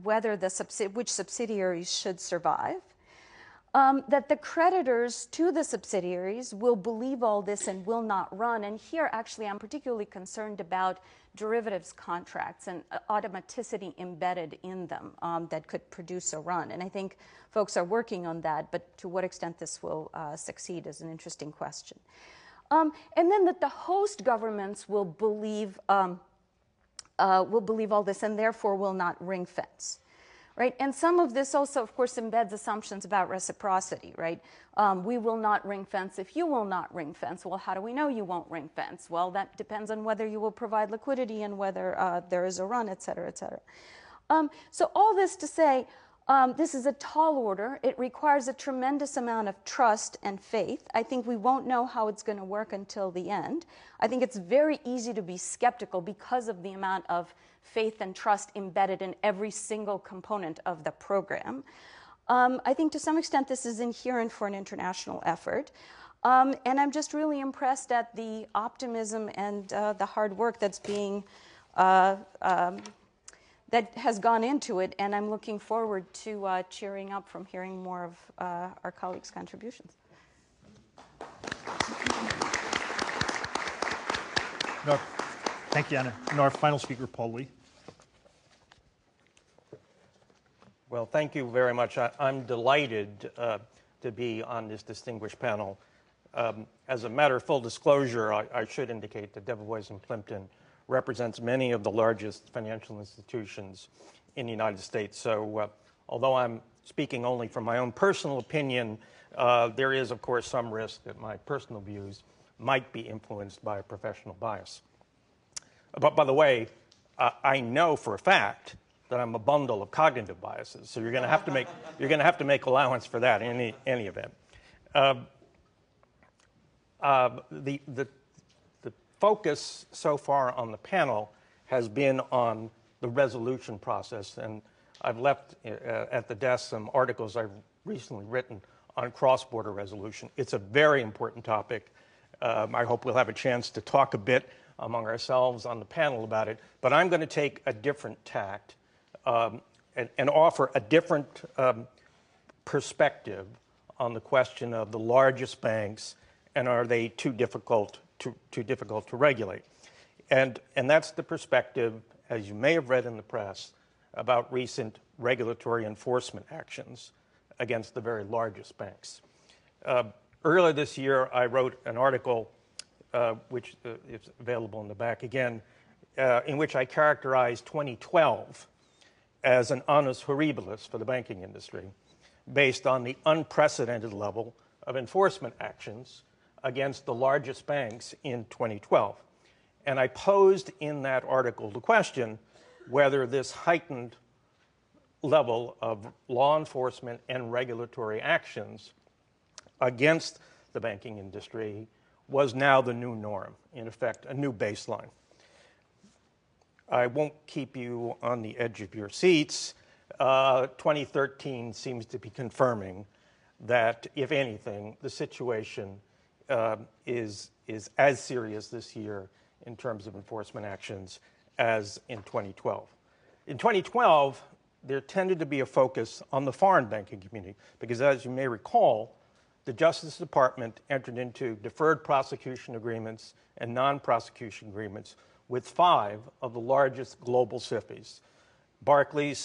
whether which subsidiaries should survive, that the creditors to the subsidiaries will believe all this and will not run. And here, actually, I'm particularly concerned about derivatives contracts and automaticity embedded in them that could produce a run. And I think folks are working on that, but to what extent this will succeed is an interesting question. And then that the host governments will believe all this and therefore will not ring fence. Right? And some of this also, of course, embeds assumptions about reciprocity, right? We will not ring fence if you will not ring fence. Well, how do we know you won't ring fence? Well, that depends on whether you will provide liquidity and whether there is a run, et cetera, et cetera. So all this to say, this is a tall order. It requires a tremendous amount of trust and faith. I think we won't know how it's going to work until the end. I think it's very easy to be skeptical because of the amount of faith and trust embedded in every single component of the program. I think to some extent this is inherent for an international effort. And I'm just really impressed at the optimism and the hard work that's being that has gone into it, and I'm looking forward to cheering up from hearing more of our colleagues' contributions. Thank you, Anna. And our final speaker, Paul Lee. Well, thank you very much. I'm delighted to be on this distinguished panel. As a matter of full disclosure, I should indicate that Debevoise and Plimpton represents many of the largest financial institutions in the United States. So although I'm speaking only from my own personal opinion, there is, of course, some risk that my personal views might be influenced by a professional bias. But by the way, I know for a fact that I'm a bundle of cognitive biases, so you're going to have to make allowance for that in any event. The focus so far on the panel has been on the resolution process, and I've left at the desk some articles I've recently written on cross-border resolution. It's a very important topic. I hope we'll have a chance to talk a bit among ourselves on the panel about it, but I'm going to take a different tact and offer a different perspective on the question of the largest banks and are they too difficult to regulate. And that's the perspective, as you may have read in the press, about recent regulatory enforcement actions against the very largest banks. Earlier this year, I wrote an article, which is available in the back again, in which I characterized 2012 as an annus horribilis for the banking industry, based on the unprecedented level of enforcement actions against the largest banks in 2012. And I posed in that article the question whether this heightened level of law enforcement and regulatory actions against the banking industry was now the new norm, in effect, a new baseline. I won't keep you on the edge of your seats. 2013 seems to be confirming that, if anything, the situation is as serious this year in terms of enforcement actions as in 2012. In 2012, there tended to be a focus on the foreign banking community because, as you may recall, the Justice Department entered into deferred prosecution agreements and non-prosecution agreements with 5 of the largest global SIFIs: Barclays,